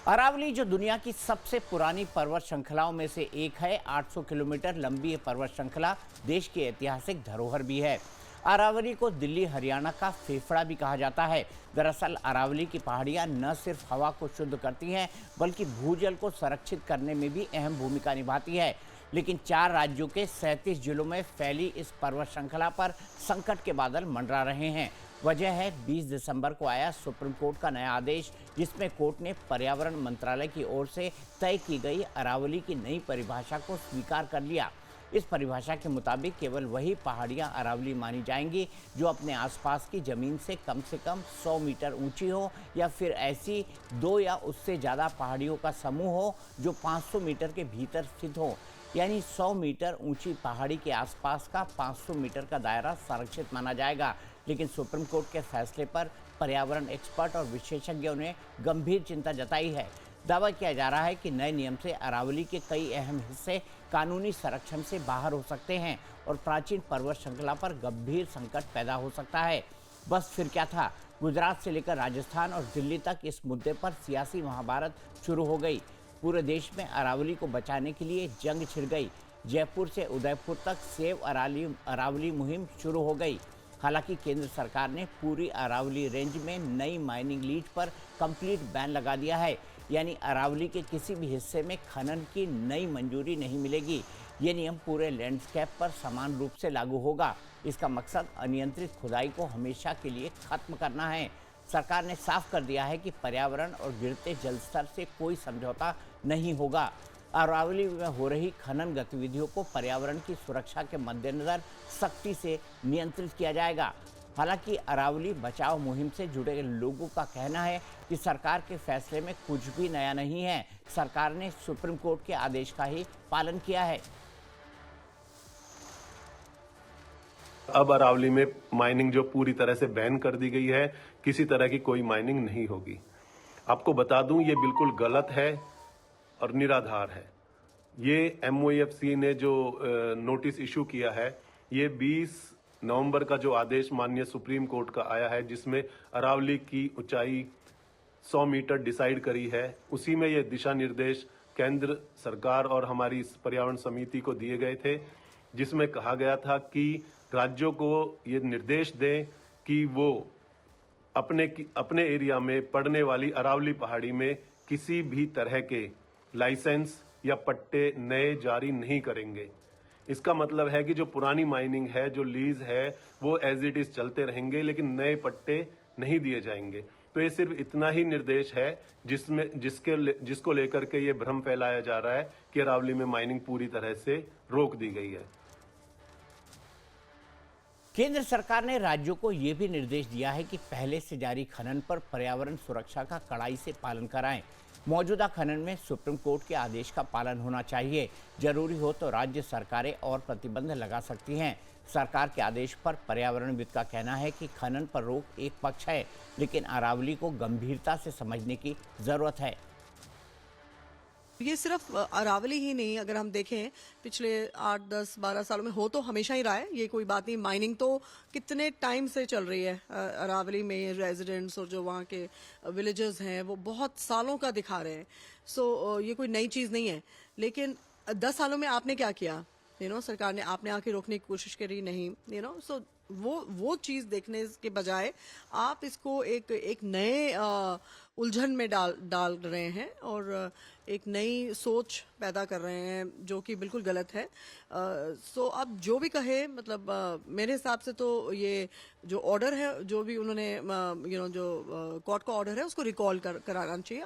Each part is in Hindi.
अरावली जो दुनिया की सबसे पुरानी पर्वत श्रृंखलाओं में से एक है, 800 किलोमीटर लंबी ये पर्वत श्रृंखला देश की ऐतिहासिक धरोहर भी है। अरावली को दिल्ली हरियाणा का फेफड़ा भी कहा जाता है। दरअसल अरावली की पहाड़ियां न सिर्फ हवा को शुद्ध करती हैं, बल्कि भूजल को संरक्षित करने में भी अहम भूमिका निभाती है। लेकिन 4 राज्यों के 37 जिलों में फैली इस पर्वत श्रृंखला पर संकट के बादल मंडरा रहे हैं। वजह है 20 दिसंबर को आया सुप्रीम कोर्ट का नया आदेश, जिसमें कोर्ट ने पर्यावरण मंत्रालय की ओर से तय की गई अरावली की नई परिभाषा को स्वीकार कर लिया। इस परिभाषा के मुताबिक केवल वही पहाड़ियां अरावली मानी जाएंगी जो अपने आसपास की जमीन से कम 100 मीटर ऊंची हो, या फिर ऐसी 2 या उससे ज़्यादा पहाड़ियों का समूह हो जो 500 मीटर के भीतर स्थित हो। यानी 100 मीटर ऊंची पहाड़ी के आसपास का 500 मीटर का दायरा संरक्षित माना जाएगा। लेकिन सुप्रीम कोर्ट के फैसले पर पर्यावरण एक्सपर्ट और विशेषज्ञों ने गंभीर चिंता जताई है। दावा किया जा रहा है कि नए नियम से अरावली के कई अहम हिस्से कानूनी संरक्षण से बाहर हो सकते हैं और प्राचीन पर्वत श्रृंखला पर गंभीर संकट पैदा हो सकता है। बस फिर क्या था, गुजरात से लेकर राजस्थान और दिल्ली तक इस मुद्दे पर सियासी महाभारत शुरू हो गई। पूरे देश में अरावली को बचाने के लिए जंग छिड़ गई। जयपुर से उदयपुर तक सेव अरावली मुहिम शुरू हो गई। हालांकि केंद्र सरकार ने पूरी अरावली रेंज में नई माइनिंग लीज पर कंप्लीट बैन लगा दिया है। यानी अरावली के किसी भी हिस्से में खनन की नई मंजूरी नहीं मिलेगी। ये नियम पूरे लैंडस्केप पर समान रूप से लागू होगा। इसका मकसद अनियंत्रित खुदाई को हमेशा के लिए खत्म करना है। सरकार ने साफ कर दिया है कि पर्यावरण और गिरते जल स्तर से कोई समझौता नहीं होगा। अरावली में हो रही खनन गतिविधियों को पर्यावरण की सुरक्षा के मद्देनजर सख्ती से नियंत्रित किया जाएगा। हालांकि अरावली बचाव मुहिम से जुड़े लोगों का कहना है कि सरकार के फैसले में कुछ भी नया नहीं है। सरकार ने सुप्रीम कोर्ट के आदेश का ही पालन किया है। अब अरावली में माइनिंग जो पूरी तरह से बैन कर दी गई है, किसी तरह की कोई माइनिंग नहीं होगी। आपको बता दूं, ये बिल्कुल गलत है और निराधार है। ये MOEFC ने जो नोटिस इशू किया है, ये 20 नवंबर का जो आदेश माननीय सुप्रीम कोर्ट का आया है, जिसमें अरावली की ऊंचाई 100 मीटर डिसाइड करी है, उसी में ये दिशा निर्देश केंद्र सरकार और हमारी पर्यावरण समिति को दिए गए थे, जिसमें कहा गया था कि राज्यों को ये निर्देश दें कि वो अपने एरिया में पड़ने वाली अरावली पहाड़ी में किसी भी तरह के लाइसेंस या पट्टे नए जारी नहीं करेंगे। इसका मतलब है कि जो पुरानी माइनिंग है, जो लीज है, वो एज इट इज चलते रहेंगे, लेकिन नए पट्टे नहीं दिए जाएंगे। तो ये सिर्फ इतना ही निर्देश है जिसको लेकर के ये भ्रम फैलाया जा रहा है कि अरावली में माइनिंग पूरी तरह से रोक दी गई है। केंद्र सरकार ने राज्यों को यह भी निर्देश दिया है कि पहले से जारी खनन पर पर्यावरण सुरक्षा का कड़ाई से पालन कराएं। मौजूदा खनन में सुप्रीम कोर्ट के आदेश का पालन होना चाहिए। जरूरी हो तो राज्य सरकारें और प्रतिबंध लगा सकती हैं। सरकार के आदेश पर पर्यावरणविद का कहना है कि खनन पर रोक एक पक्ष है, लेकिन अरावली को गंभीरता से समझने की जरूरत है। ये सिर्फ अरावली ही नहीं, अगर हम देखें पिछले 8, 10, 12 सालों में हो तो हमेशा ही रहा है, ये कोई बात नहीं। माइनिंग तो कितने टाइम से चल रही है। अरावली में रेजिडेंट्स और जो वहाँ के विलेजर्स हैं वो बहुत सालों का दिखा रहे हैं। सो ये कोई नई चीज़ नहीं है। लेकिन 10 सालों में आपने क्या किया? सरकार ने आपने आके रोकने की कोशिश करी नहीं। सो वो चीज़ देखने के बजाय आप इसको एक नए उलझन में डाल रहे हैं और एक नई सोच पैदा कर रहे हैं, जो कि बिल्कुल गलत है। सो अब जो भी कहे, मतलब मेरे हिसाब से तो ये जो ऑर्डर है, जो भी उन्होंने जो कोर्ट का ऑर्डर है, उसको रिकॉल कराना चाहिए।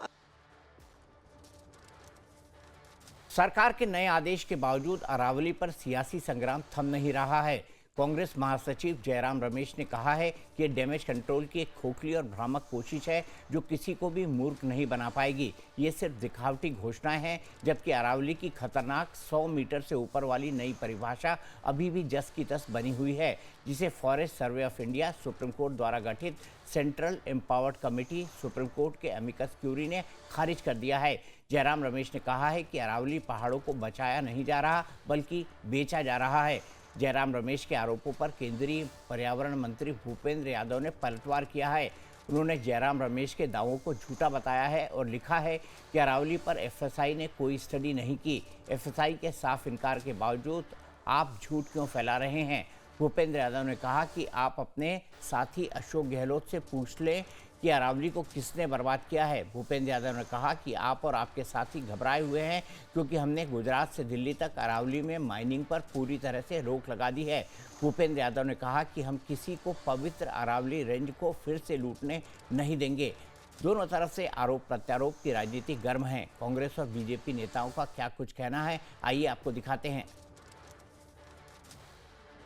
सरकार के नए आदेश के बावजूद अरावली पर सियासी संग्राम थम नहीं रहा है। कांग्रेस महासचिव जयराम रमेश ने कहा है कि ये डैमेज कंट्रोल की एक खोखली और भ्रामक कोशिश है जो किसी को भी मूर्ख नहीं बना पाएगी। ये सिर्फ दिखावटी घोषणाएं हैं, जबकि अरावली की खतरनाक 100 मीटर से ऊपर वाली नई परिभाषा अभी भी जस की तस बनी हुई है, जिसे forest survey of India, supreme court द्वारा गठित central empowered committee, supreme court के एमिकस क्यूरी ने खारिज कर दिया है। जयराम रमेश ने कहा है कि अरावली पहाड़ों को बचाया नहीं जा रहा, बल्कि बेचा जा रहा है। जयराम रमेश के आरोपों पर केंद्रीय पर्यावरण मंत्री भूपेंद्र यादव ने पलटवार किया है। उन्होंने जयराम रमेश के दावों को झूठा बताया है और लिखा है कि अरावली पर एफएसआई ने कोई स्टडी नहीं की। एफएसआई के साफ इनकार के बावजूद आप झूठ क्यों फैला रहे हैं? भूपेंद्र यादव ने कहा कि आप अपने साथी अशोक गहलोत से पूछ लें कि अरावली को किसने बर्बाद किया है। भूपेंद्र यादव ने कहा कि आप और आपके साथी घबराए हुए हैं क्योंकि हमने गुजरात से दिल्ली तक अरावली में माइनिंग पर पूरी तरह से रोक लगा दी है। भूपेंद्र यादव ने कहा कि हम किसी को पवित्र अरावली रेंज को फिर से लूटने नहीं देंगे। दोनों तरफ से आरोप प्रत्यारोप की राजनीति गर्म है। कांग्रेस और बीजेपी नेताओं का क्या कुछ कहना है, आइए आपको दिखाते हैं।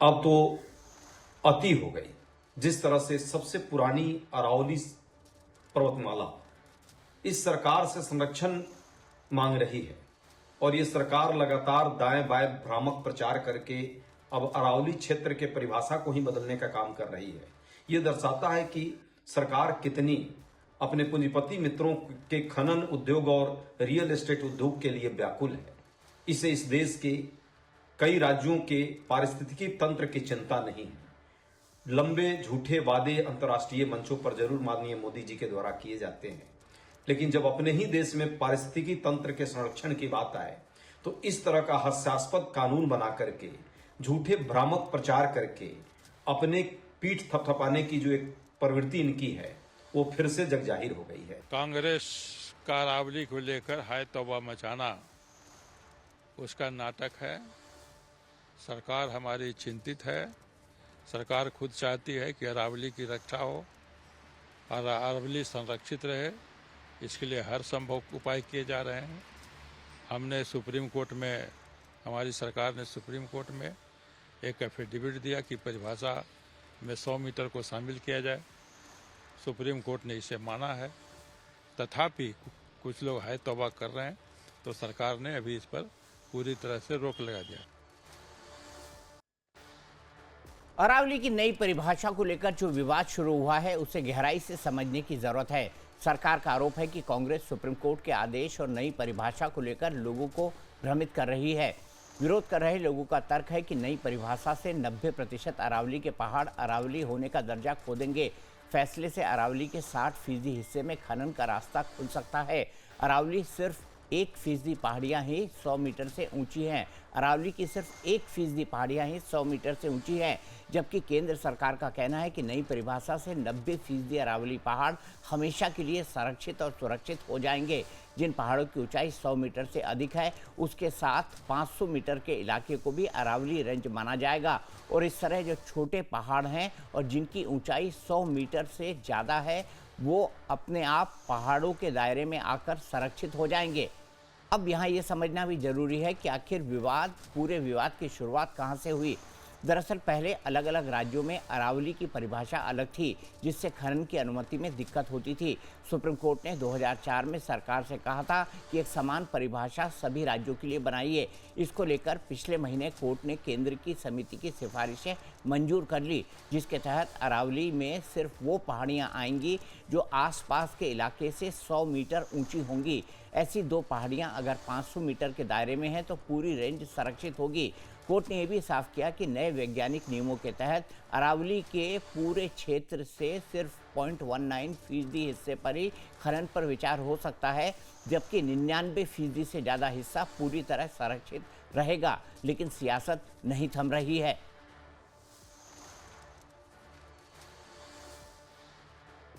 अब तो अति हो गई। जिस तरह से सबसे पुरानी अरावली पर्वतमाला इस सरकार से संरक्षण मांग रही है और ये सरकार लगातार दाएं बाएं भ्रामक प्रचार करके अब अरावली क्षेत्र के परिभाषा को ही बदलने का काम कर रही है। ये दर्शाता है कि सरकार कितनी अपने पूंजीपति मित्रों के खनन उद्योग और रियल एस्टेट उद्योग के लिए व्याकुल है। इसे इस देश के कई राज्यों के पारिस्थितिकी तंत्र की चिंता नहीं है। लंबे झूठे वादे अंतर्राष्ट्रीय मंचों पर जरूर माननीय मोदी जी के द्वारा किए जाते हैं, लेकिन जब अपने ही देश में पारिस्थितिकी तंत्र के संरक्षण की बात आए तो इस तरह का हास्यास्पद कानून बना करके झूठे भ्रामक प्रचार करके अपने पीठ थपथपाने की जो एक प्रवृत्ति इनकी है वो फिर से जगजाहिर हो गई है। कांग्रेस का अरावली को लेकर हाय तौबा मचाना उसका नाटक है। सरकार हमारी चिंतित है। सरकार खुद चाहती है कि अरावली की रक्षा हो और अरावली संरक्षित रहे। इसके लिए हर संभव उपाय किए जा रहे हैं। हमने सुप्रीम कोर्ट में, हमारी सरकार ने सुप्रीम कोर्ट में एक एफिडेविट दिया कि परिभाषा में 100 मीटर को शामिल किया जाए। सुप्रीम कोर्ट ने इसे माना है। तथापि कुछ लोग हाय तौबा कर रहे हैं, तो सरकार ने अभी इस पर पूरी तरह से रोक लगा दिया। अरावली की नई परिभाषा को लेकर जो विवाद शुरू हुआ है उसे गहराई से समझने की जरूरत है। सरकार का आरोप है कि कांग्रेस सुप्रीम कोर्ट के आदेश और नई परिभाषा को लेकर लोगों को भ्रमित कर रही है। विरोध कर रहे लोगों का तर्क है कि नई परिभाषा से 90% अरावली के पहाड़ अरावली होने का दर्जा खो देंगे। फैसले से अरावली के 60% हिस्से में खनन का रास्ता खुल सकता है। अरावली सिर्फ 1% पहाड़ियाँ ही 100 मीटर से ऊंची हैं। अरावली की सिर्फ 1% पहाड़ियाँ ही 100 मीटर से ऊंची हैं, जबकि केंद्र सरकार का कहना है कि नई परिभाषा से 90% अरावली पहाड़ हमेशा के लिए संरक्षित और सुरक्षित हो जाएंगे। जिन पहाड़ों की ऊंचाई 100 मीटर से अधिक है उसके साथ 500 मीटर के इलाके को भी अरावली रेंज माना जाएगा और इस तरह जो छोटे पहाड़ हैं और जिनकी ऊंचाई 100 मीटर से ज़्यादा है वो अपने आप पहाड़ों के दायरे में आकर संरक्षित हो जाएंगे। अब यहाँ ये समझना भी जरूरी है कि आखिर पूरे विवाद की शुरुआत कहाँ से हुई। दरअसल पहले अलग अलग राज्यों में अरावली की परिभाषा अलग थी, जिससे खनन की अनुमति में दिक्कत होती थी। सुप्रीम कोर्ट ने 2004 में सरकार से कहा था कि एक समान परिभाषा सभी राज्यों के लिए बनाइए। इसको लेकर पिछले महीने कोर्ट ने केंद्र की समिति की सिफारिशें मंजूर कर ली, जिसके तहत अरावली में सिर्फ वो पहाड़ियाँ आएंगी जो आसपास के इलाके से 100 मीटर ऊंची होंगी। ऐसी 2 पहाड़ियाँ अगर 500 मीटर के दायरे में हैं तो पूरी रेंज संरक्षित होगी। कोर्ट ने यह भी साफ किया कि नए वैज्ञानिक नियमों के तहत अरावली के पूरे क्षेत्र से सिर्फ 0.19% हिस्से पर ही खनन पर विचार हो सकता है, जबकि 99% से ज़्यादा हिस्सा पूरी तरह संरक्षित रहेगा। लेकिन सियासत नहीं थम रही है।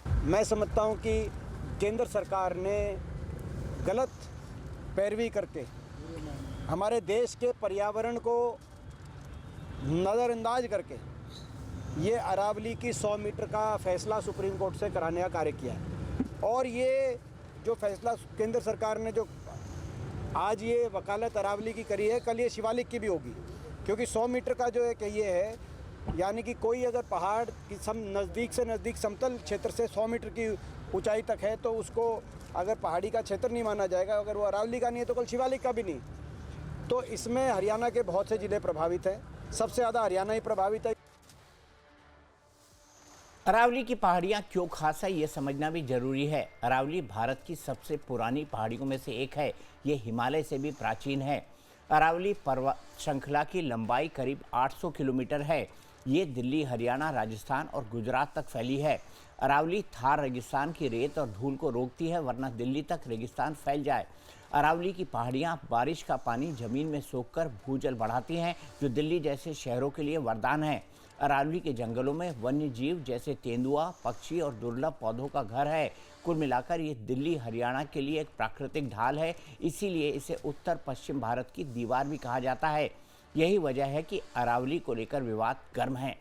मैं समझता हूं कि केंद्र सरकार ने गलत पैरवी करके हमारे देश के पर्यावरण को नज़रअंदाज करके ये अरावली की 100 मीटर का फैसला सुप्रीम कोर्ट से कराने का कार्य किया है। और ये जो फैसला केंद्र सरकार ने जो आज ये वकालत अरावली की करी है, कल ये शिवालिक की भी होगी, क्योंकि 100 मीटर का जो एक ये है, यानी कि कोई अगर पहाड़ की नज़दीक से नज़दीक समतल क्षेत्र से 100 मीटर की ऊंचाई तक है तो उसको अगर पहाड़ी का क्षेत्र नहीं माना जाएगा। अगर वो अरावली का नहीं है तो कल शिवालिक का भी नहीं। तो इसमें हरियाणा के बहुत से ज़िले प्रभावित हैं, सबसे ज़्यादा हरियाणा ही प्रभावित है। अरावली की पहाड़ियाँ क्यों खास है ये समझना भी जरूरी है। अरावली भारत की सबसे पुरानी पहाड़ियों में से एक है। ये हिमालय से भी प्राचीन है। अरावली पर्वत श्रृंखला की लंबाई करीब 800 किलोमीटर है। ये दिल्ली, हरियाणा, राजस्थान और गुजरात तक फैली है। अरावली थार रेगिस्तान की रेत और धूल को रोकती है, वरना दिल्ली तक रेगिस्तान फैल जाए। अरावली की पहाड़ियाँ बारिश का पानी जमीन में सोखकर भूजल बढ़ाती हैं, जो दिल्ली जैसे शहरों के लिए वरदान है। अरावली के जंगलों में वन्य जीव जैसे तेंदुआ, पक्षी और दुर्लभ पौधों का घर है। कुल मिलाकर ये दिल्ली, हरियाणा के लिए एक प्राकृतिक ढाल है, इसीलिए इसे उत्तर पश्चिम भारत की दीवार भी कहा जाता है। यही वजह है कि अरावली को लेकर विवाद गर्म है।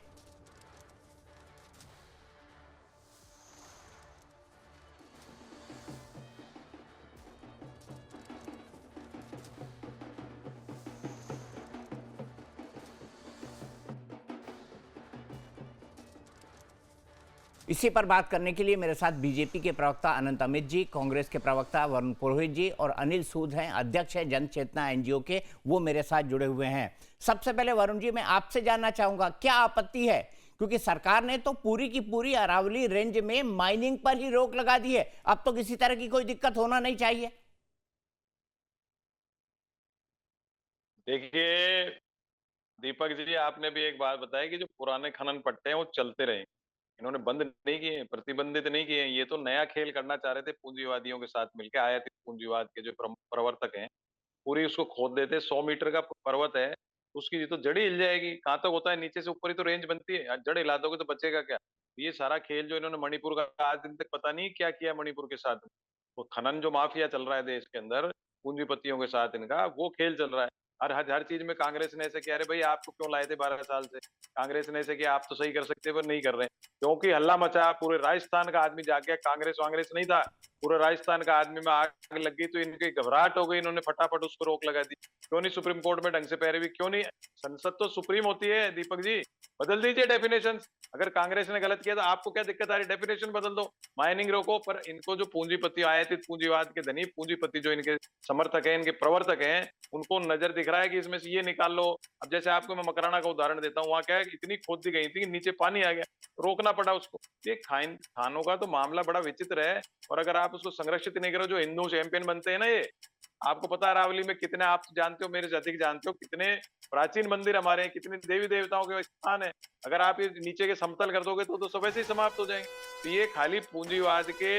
इसी पर बात करने के लिए मेरे साथ बीजेपी के प्रवक्ता अनंत अमित जी, कांग्रेस के प्रवक्ता वरुण पुरोहित जी और अनिल सूद हैं, अध्यक्ष हैं जन चेतना एनजीओ के, वो मेरे साथ जुड़े हुए हैं। सबसे पहले वरुण जी, मैं आपसे जानना चाहूंगा क्या आपत्ति है, क्योंकि सरकार ने तो पूरी की पूरी अरावली रेंज में माइनिंग पर ही रोक लगा दी है, अब तो किसी तरह की कोई दिक्कत होना नहीं चाहिए। देखिए दीपक जी, आपने भी एक बात बताई कि जो पुराने खनन पट्टे हैं वो चलते रहे, इन्होंने बंद नहीं किए, प्रतिबंधित नहीं किए। ये तो नया खेल करना चाह रहे थे पूंजीवादियों के साथ मिलकर, आयातित पूंजीवाद के जो प्रवर्तक हैं, पूरी उसको खोद देते। 100 मीटर का पर्वत है, उसकी तो जड़ ही हिल जाएगी। कहाँ तक होता है, नीचे से ऊपर ही तो रेंज बनती है, जड़ हिला दोगे तो बचेगा क्या। ये सारा खेल जो इन्होंने मणिपुर का आज दिन तक पता नहीं क्या किया मणिपुर के साथ, वो खनन जो माफिया चल रहा है देश के अंदर पूंजीपतियों के साथ, इनका वो खेल चल रहा है। हर चीज में कांग्रेस ने ऐसे किया, अरे भाई आपको क्यों लाए थे 12 साल से, कांग्रेस ने ऐसे किया, आप तो सही कर सकते पर नहीं कर रहे, क्योंकि हल्ला मचा। पूरे राजस्थान का आदमी जाके, कांग्रेस वांग्रेस नहीं था, पूरे राजस्थान का आदमी में आग लग गई तो इनकी घबराहट हो गई, इन्होंने फटाफट उसको रोक लगा दी। क्यों नहीं सुप्रीम कोर्ट में ढंग से पैरवी, क्यों नहीं, संसद तो सुप्रीम होती है दीपक जी, बदल दीजिए डेफिनेशन। अगर कांग्रेस ने गलत किया तो आपको क्या दिक्कत आ रही, डेफिनेशन बदल दो, माइनिंग रोको। पर इनको जो पूंजीपति, आयातित पूंजीवाद के धनी पूंजीपति जो इनके समर्थक हैं, इनके प्रवर्तक हैं, उनको नजर दिख रहा है कि इसमें से ये निकाल लो। अब जैसे आपको मैं मकराना का उदाहरण देता हूँ, वहां क्या है, इतनी खोदी गई थी कि नीचे पानी आ गया, रोकना पड़ा उसको। ये खानों का तो मामला बड़ा विचित्र है, और अगर आप उसको संरक्षित नहीं करो, जो हिंदू चैंपियन बनते हैं ना, ये आपको पता है अरावली में कितने, आप जानते हो, मेरे से अधिक जानते हो, कितने प्राचीन मंदिर हमारे हैं, कितने देवी देवताओं के स्थान है। अगर आप ये नीचे के समतल कर दोगे तो सब ऐसे ही समाप्त हो जाएंगे। तो ये खाली पूंजीवाद के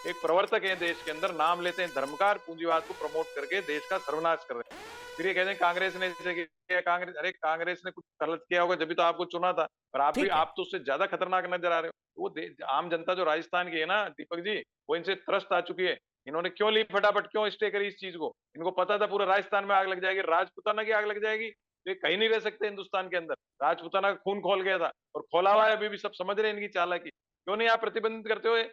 एक प्रवर्तक हैं देश के अंदर, नाम लेते हैं धर्मकार, पूंजीवाद को प्रमोट करके देश का सर्वनाश कर रहे हैं। फिर ये कहते हैं कांग्रेस ने ऐसे किया, कांग्रेस, अरे कांग्रेस ने कुछ गलत किया होगा जब भी तो आपको चुना था, पर आप तो उससे ज्यादा खतरनाक नजर आ रहे हो। वो आम जनता जो राजस्थान की है ना दीपक जी, वो इनसे त्रस्त आ चुकी है। इन्होंने क्यों ली फटाफट, क्यों स्टे करी इस चीज को, इनको पता था पूरे राजस्थान में आग लग जाएगी, राजपूताना की आग लग जाएगी, तो ये कहीं नहीं रह सकते हिंदुस्तान के अंदर। राजपूताना का खून खोल गया था और खोला हुआ है, अभी भी सब समझ रहे हैं इनकी चालाकी। क्यों नहीं आप प्रतिबंधित करते हो?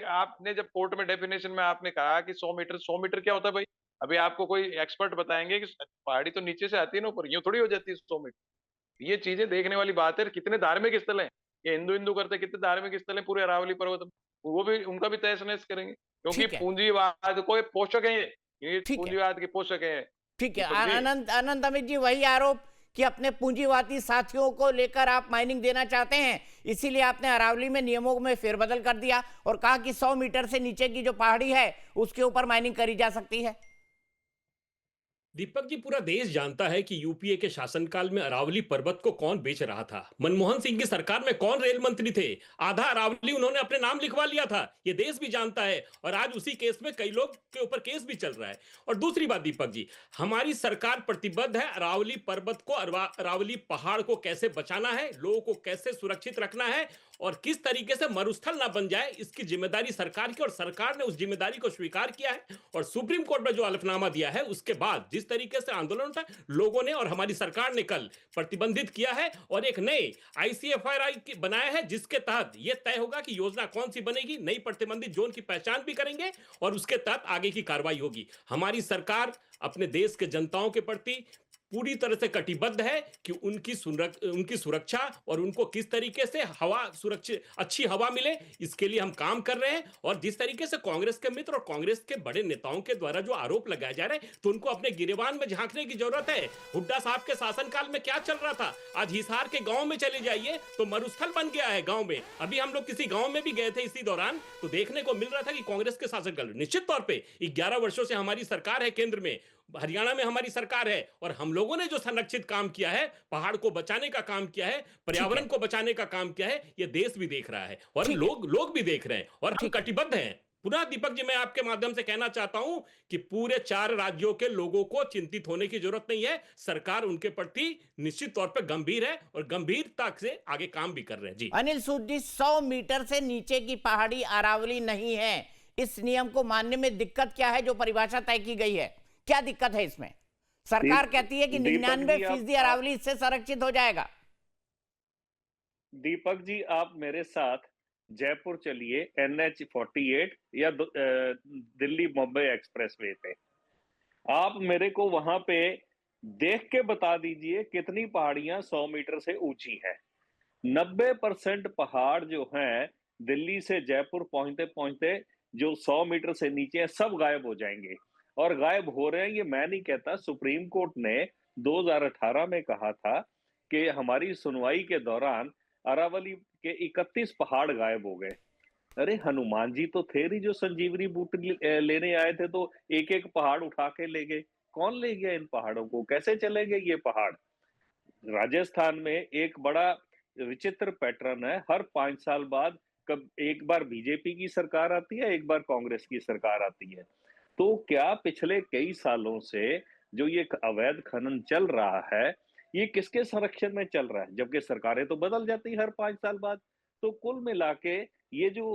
आपने जब कोर्ट में डेफिनेशन में आपने कहा कि 100 मीटर क्या होता है भाई, अभी आपको कोई एक्सपर्ट बताएंगे कि पहाड़ी तो नीचे से आती है ना ऊपर, यूं थोड़ी हो जाती है 100 मीटर। ये चीजें देखने वाली बात है। कितने धार्मिक स्थल हैं ये, हिंदू हिंदू करते, कितने धार्मिक स्थल हैं पूरे अरावली पर्वत में, वो भी, उनका भी तहस नहस करेंगे, क्योंकि पूंजीवाद को पोषक है ये पूंजीवाद के पोषक है। ठीक है अनंत अमित जी, वही आरोप कि अपने पूंजीवादी साथियों को लेकर आप माइनिंग देना चाहते हैं, इसीलिए आपने अरावली में नियमों में फेरबदल कर दिया और कहा कि 100 मीटर से नीचे की जो पहाड़ी है उसके ऊपर माइनिंग करी जा सकती है। दीपक जी, पूरा देश जानता है कि यूपीए के शासनकाल में अरावली पर्वत को कौन बेच रहा था। मनमोहन सिंह की सरकार में कौन रेल मंत्री थे, आधा अरावली उन्होंने अपने नाम लिखवा लिया था, ये देश भी जानता है। और आज उसी केस में कई लोग के ऊपर केस भी चल रहा है। और दूसरी बात दीपक जी, हमारी सरकार प्रतिबद्ध है अरावली पर्वत को, अरावली पहाड़ को कैसे बचाना है, लोगों को कैसे सुरक्षित रखना है और किस तरीके से मरुस्थल ना बन जाए, इसकी जिम्मेदारी सरकार की, और सरकार ने उस जिम्मेदारी को स्वीकार किया है। और सुप्रीम कोर्ट में जो हलफनामा दिया है उसके बाद जिस तरीके से आंदोलन था, लोगों ने और हमारी सरकार ने कल प्रतिबंधित किया है और एक नए ICFRI बनाया है, जिसके तहत यह तय होगा कि योजना कौन सी बनेगी, नई प्रतिबंधित जोन की पहचान भी करेंगे और उसके तहत आगे की कार्रवाई होगी। हमारी सरकार अपने देश के जनताओं के प्रति पूरी तरह से कटिबद्ध है कि उनकी सुरक्षा और उनको किस तरीके से हवा सुरक्षित, अच्छी हवा मिले, इसके लिए हम काम कर रहे हैं। और जिस तरीके से कांग्रेस के मित्र और कांग्रेस के बड़े नेताओं के द्वारा जो आरोप लगाए जा रहे हैं, तो उनको अपने गिरेबान में झांकने की जरूरत है। हुड्डा साहब के शासनकाल में क्या चल रहा था, आज हिसार के गांव में चले जाइए तो मरुस्थल बन गया है गांव में। अभी हम लोग किसी गांव में भी गए थे इसी दौरान, तो देखने को मिल रहा था कि कांग्रेस के शासनकाल, निश्चित तौर पर 11 वर्षों से हमारी सरकार है केंद्र में, हरियाणा में हमारी सरकार है और हम लोगों ने जो संरक्षित काम किया है, पहाड़ को बचाने का काम किया है, पर्यावरण को बचाने का काम किया है, ये देश भी देख रहा है और ठीक है। लोग भी देख रहे हैं और हम ठीक है। कटिबद्ध हैं। पुनः दीपक जी, मैं आपके माध्यम से कहना चाहता हूं कि पूरे 4 राज्यों के लोगों को चिंतित होने की जरूरत नहीं है। सरकार उनके प्रति निश्चित तौर पर गंभीर है और गंभीरता से आगे काम भी कर रहे हैं। जी अनिल सूद जी, 100 मीटर से नीचे की पहाड़ी अरावली नहीं है। इस नियम को मानने में दिक्कत क्या है जो परिभाषा तय की गई है? क्या दिक्कत है इसमें? सरकार कहती है कि 99% अरावली इससे संरक्षित हो जाएगा। दीपक जी, आप मेरे साथ जयपुर चलिए, NH48 या दिल्ली मुंबई एक्सप्रेसवे पे। आप मेरे को वहां पे देख के बता दीजिए कितनी पहाड़ियां 100 मीटर से ऊंची हैं। 90% पहाड़ जो हैं दिल्ली से जयपुर पहुंचते पहुंचते जो 100 मीटर से नीचे हैं, सब गायब हो जाएंगे। और गायब हो रहे हैं ये मैं नहीं कहता, सुप्रीम कोर्ट ने 2018 में कहा था कि हमारी सुनवाई के दौरान अरावली के 31 पहाड़ गायब हो गए। अरे हनुमान जी तो थे ही जो संजीवनी बूटी लेने आए थे, तो एक एक पहाड़ उठा के ले गए। कौन ले गया इन पहाड़ों को? कैसे चलेंगे ये पहाड़? राजस्थान में एक बड़ा विचित्र पैटर्न है, हर 5 साल बाद कब एक बार बीजेपी की सरकार आती है, एक बार कांग्रेस की सरकार आती है। तो क्या पिछले कई सालों से जो ये अवैध खनन चल रहा है, ये किसके संरक्षण में चल रहा है? जबकि सरकारें तो बदल जाती हर 5 साल बाद। तो कुल मिला के ये जो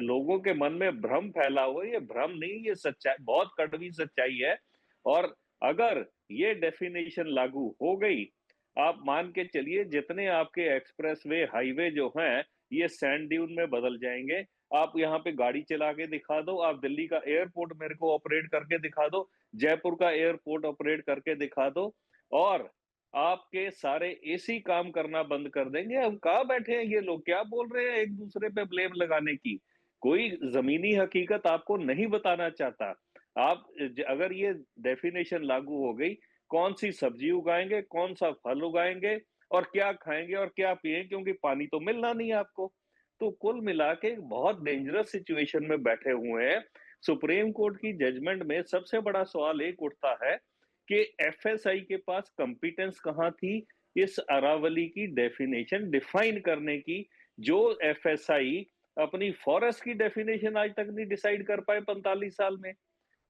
लोगों के मन में भ्रम फैला हुआ है, ये भ्रम नहीं, ये सच्चाई, बहुत कड़वी सच्चाई है। और अगर ये डेफिनेशन लागू हो गई, आप मान के चलिए जितने आपके एक्सप्रेसवे, हाईवे जो हैं, ये सैंड ड्यून में बदल जाएंगे। आप यहाँ पे गाड़ी चला के दिखा दो, आप दिल्ली का एयरपोर्ट मेरे को ऑपरेट करके दिखा दो, जयपुर का एयरपोर्ट ऑपरेट करके दिखा दो, और आपके सारे एसी काम करना बंद कर देंगे। हम कहाँ बैठे हैं ये लोग? क्या बोल रहे हैं एक दूसरे पे ब्लेम लगाने की? कोई जमीनी हकीकत आपको नहीं बताना चाहता। आप अगर ये डेफिनेशन लागू हो गई, कौन सी सब्जी उगाएंगे, कौन सा फल उगाएंगे और क्या खाएंगे और क्या पिएंगे, क्योंकि पानी तो मिलना नहीं आपको। तो कुल मिला के एक बहुत डेंजरस सिचुएशन में बैठे हुए हैं। सुप्रीम कोर्ट की जजमेंट में सबसे बड़ा सवाल एक उठता है कि एफएसआई के पास कंपिटेंस कहां थी इस अरावली की डेफिनेशन डिफाइन करने की, जो एफएसआई अपनी फॉरेस्ट की डेफिनेशन आज तक नहीं डिसाइड कर पाए 45 साल में।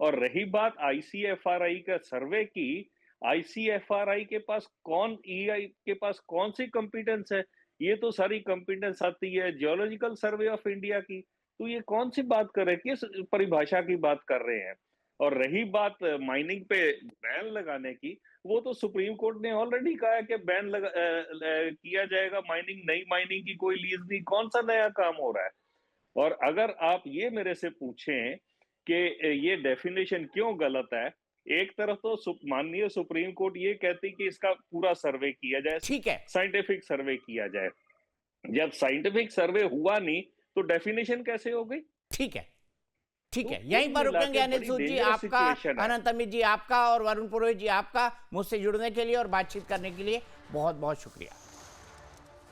और रही बात आईसीएफआरआई का सर्वे की, आईसीएफआरआई के पास के पास कौन सी कंपिटेंस है? ये तो सारी कंपिटेंस आती है जियोलॉजिकल सर्वे ऑफ इंडिया की। तो ये कौन सी बात कर रहे हैं, किस परिभाषा की बात कर रहे हैं? और रही बात माइनिंग पे बैन लगाने की, वो तो सुप्रीम कोर्ट ने ऑलरेडी कहा है कि बैन किया जाएगा माइनिंग, नई माइनिंग की कोई लीज नहीं। कौन सा नया काम हो रहा है? और अगर आप ये मेरे से पूछें कि ये डेफिनेशन क्यों गलत है, एक तरफ तो माननीय सुप्रीम कोर्ट ये कहती कि इसका पूरा सर्वे किया जाए, ठीक है, साइंटिफिक सर्वे किया जाए। जब साइंटिफिक सर्वे हुआ नहीं तो डेफिनेशन कैसे हो गई? ठीक है, ठीक है। तो यहीं पर कुल मिला रुकेंगे के अनिल बड़ी सूद जी dangerous आपका, situation है। अनंत अमित जी आपका और वरुण पुरोहित जी आपका मुझसे जुड़ने के लिए और बातचीत करने के लिए बहुत बहुत शुक्रिया।